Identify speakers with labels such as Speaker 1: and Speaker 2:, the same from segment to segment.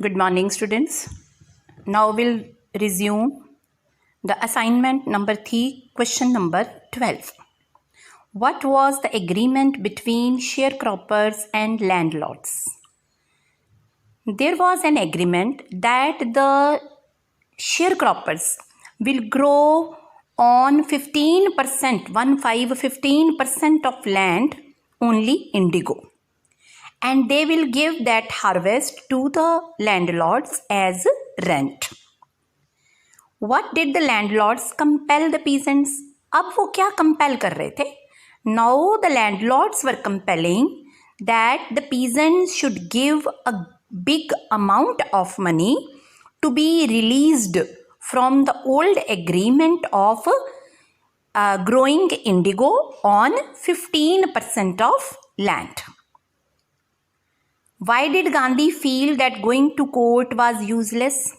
Speaker 1: Good morning, students. Now we'll resume the assignment number 3, question number 12. What was the agreement between sharecroppers and landlords? There was an agreement that the sharecroppers will grow on 15%, 15% of land only indigo. And they will give that harvest to the landlords as rent. What did the landlords compel the peasants? अब वो क्या compel कर रहे थे? Now the landlords were compelling that the peasants should give a big amount of money to be released from the old agreement of growing indigo on 15% of land. Why did Gandhi feel that going to court was useless?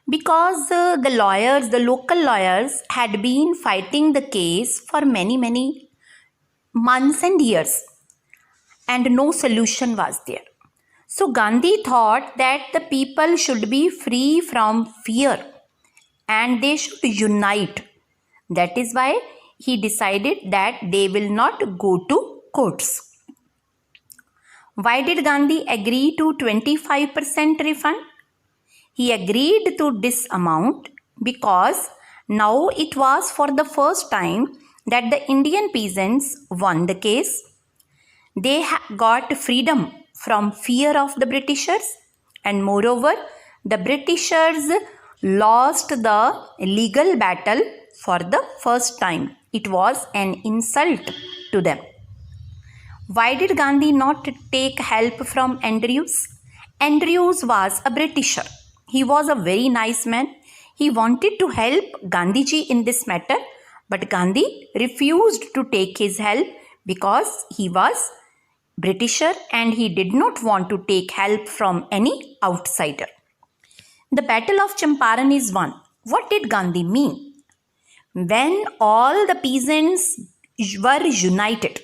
Speaker 1: Because the local lawyers had been fighting the case for many months and years, and no solution was there. So Gandhi thought that the people should be free from fear and they should unite. That is why he decided that they will not go to courts. Why did Gandhi agree to 25% refund? He agreed to this amount because now it was for the first time that the Indian peasants won the case. They got freedom from fear of the Britishers, and moreover, the Britishers lost the legal battle for the first time. It was an insult to them. Why did Gandhi not take help from Andrews? Andrews was a Britisher. He was a very nice man. He wanted to help Gandhiji in this matter, but Gandhi refused to take his help because he was Britisher and he did not want to take help from any outsider. The Battle of Champaran is won. What did Gandhi mean? When all the peasants were united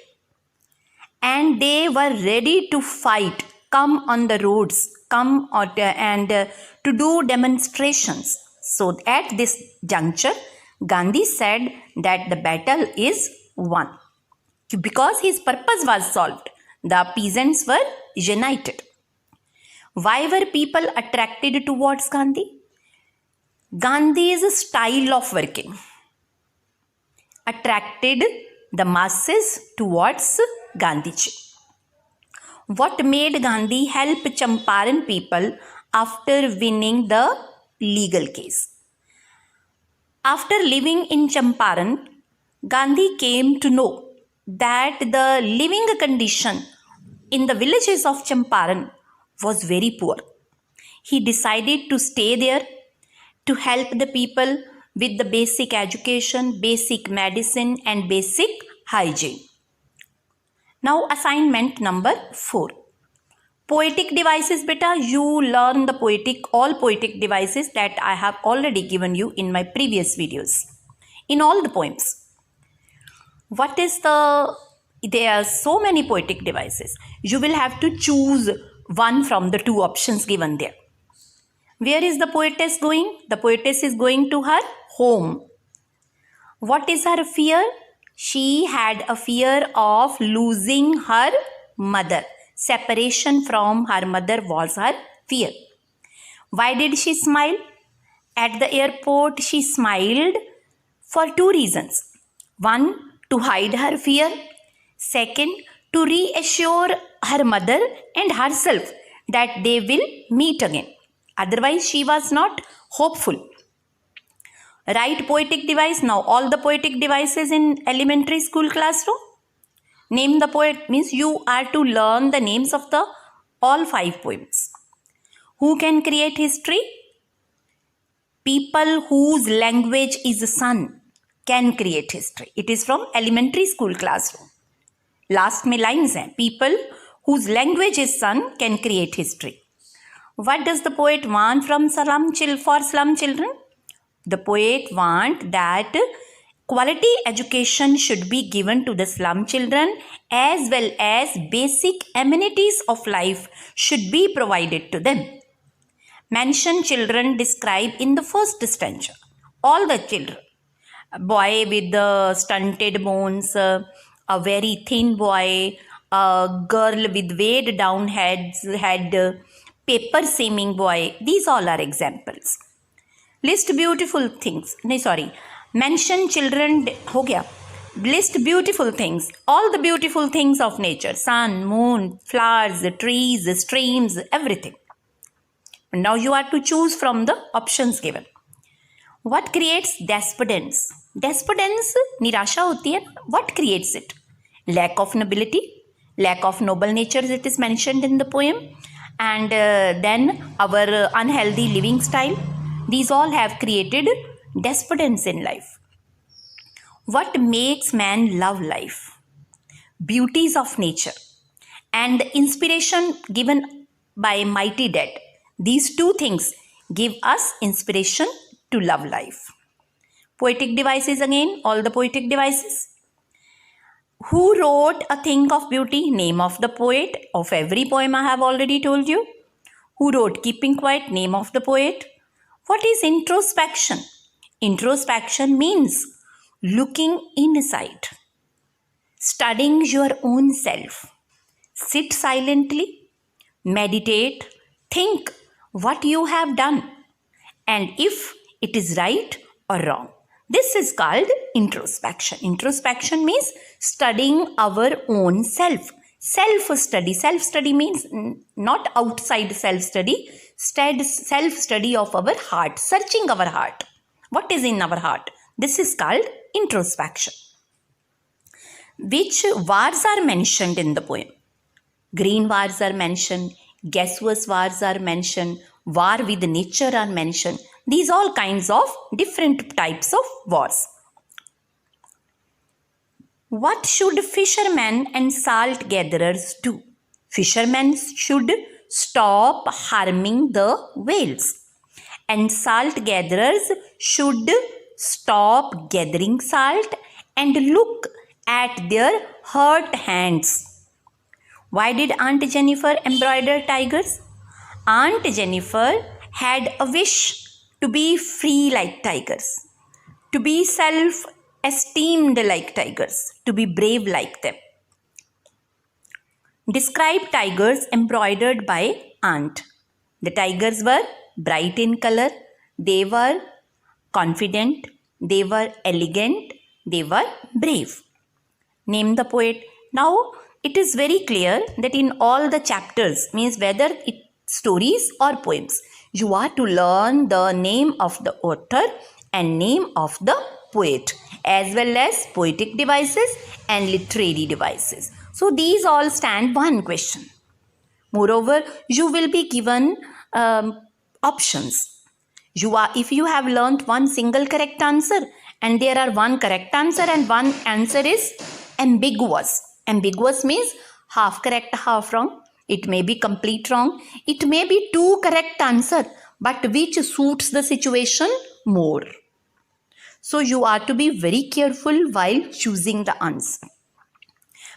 Speaker 1: and they were ready to fight, come on the roads, to do demonstrations. So at this juncture, Gandhi said that the battle is won. Because his purpose was solved, the peasants were united. Why were people attracted towards Gandhi? Gandhi's style of working attracted the masses towards Gandhiji. What made Gandhi help Champaran people after winning the legal case? After living in Champaran, Gandhi came to know that the living condition in the villages of Champaran was very poor. He decided to stay there to help the people with the basic education, basic medicine and basic hygiene. Now assignment number 4. Poetic devices, beta. You learn the all poetic devices that I have already given you in my previous videos. In all the poems. There are so many poetic devices. You will have to choose one from the 2 options given there. Where is the poetess going? The poetess is going to her home. What is her fear? She had a fear of losing her mother. Separation from her mother was her fear. Why did she smile? At the airport, she smiled for 2 reasons. 1, to hide her fear. 2, to reassure her mother and herself that they will meet again. Otherwise, she was not hopeful. Write poetic device. Now, all the poetic devices in elementary school classroom. Name the poet means you are to learn the names of all 5 poems. Who can create history? People whose language is sun can create history. It is from elementary school classroom. Last में lines हैं. People whose language is sun can create history. What does the poet want from slum children? The poet wants that quality education should be given to the slum children as well as basic amenities of life should be provided to them. mention children described in the first stanza. All the children. A boy with the stunted bones, a very thin boy, a girl with weighed down head, paper seeming boy. These all are examples. List beautiful things. No, sorry. Mention children. हो गया. List beautiful things. All the beautiful things of nature. Sun, moon, flowers, trees, streams, everything. Now you are to choose from the options given. What creates despondence? Despondence, निराशा होती है. What creates it? Lack of nobility, lack of noble natures, it is mentioned in the poem. And then our unhealthy living style. These all have created despondence in life. What makes man love life? Beauties of nature and the inspiration given by mighty dead. These two things give us inspiration to love life. Poetic devices again, all the poetic devices. Who wrote A Thing of Beauty? Name of the poet. Of every poem I have already told you. Who wrote Keeping Quiet? Name of the poet. What is introspection? Introspection means looking inside, studying your own self. Sit silently, meditate, think what you have done and if it is right or wrong. This is called introspection. Introspection means studying our own self. Self-study. Self-study means not outside self-study. Self-study of our heart. Searching our heart. What is in our heart? This is called introspection. Which wars are mentioned in the poem? Green wars are mentioned. Gaseous wars are mentioned. War with nature are mentioned. These all kinds of different types of wars. What should fishermen and salt gatherers do? Fishermen should stop harming the whales. And salt gatherers should stop gathering salt and look at their hurt hands. Why did Aunt Jennifer embroider tigers? Aunt Jennifer had a wish to be free like tigers, to be self-esteemed like tigers, to be brave like them. Describe tigers embroidered by Aunt. The tigers were bright in color, they were confident, they were elegant, they were brave. Name the poet. Now, it is very clear that in all the chapters, means whether it stories or poems, you are to learn the name of the author and name of the poet, as well as poetic devices and literary devices. So these all stand one question. Moreover, you will be given options. If you have learnt one single correct answer and there are one correct answer and one answer is ambiguous. Ambiguous means half correct, half wrong. It may be complete wrong. It may be two correct answer, but which suits the situation more. So you are to be very careful while choosing the answer.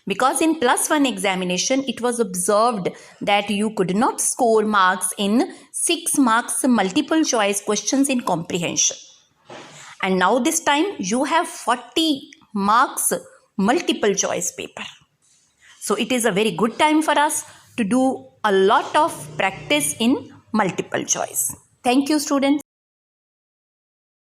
Speaker 1: Because in +1 examination, it was observed that you could not score marks in 6 marks multiple choice questions in comprehension. And now this time you have 40 marks multiple choice paper. So it is a very good time for us to do a lot of practice in multiple choice. Thank you, students.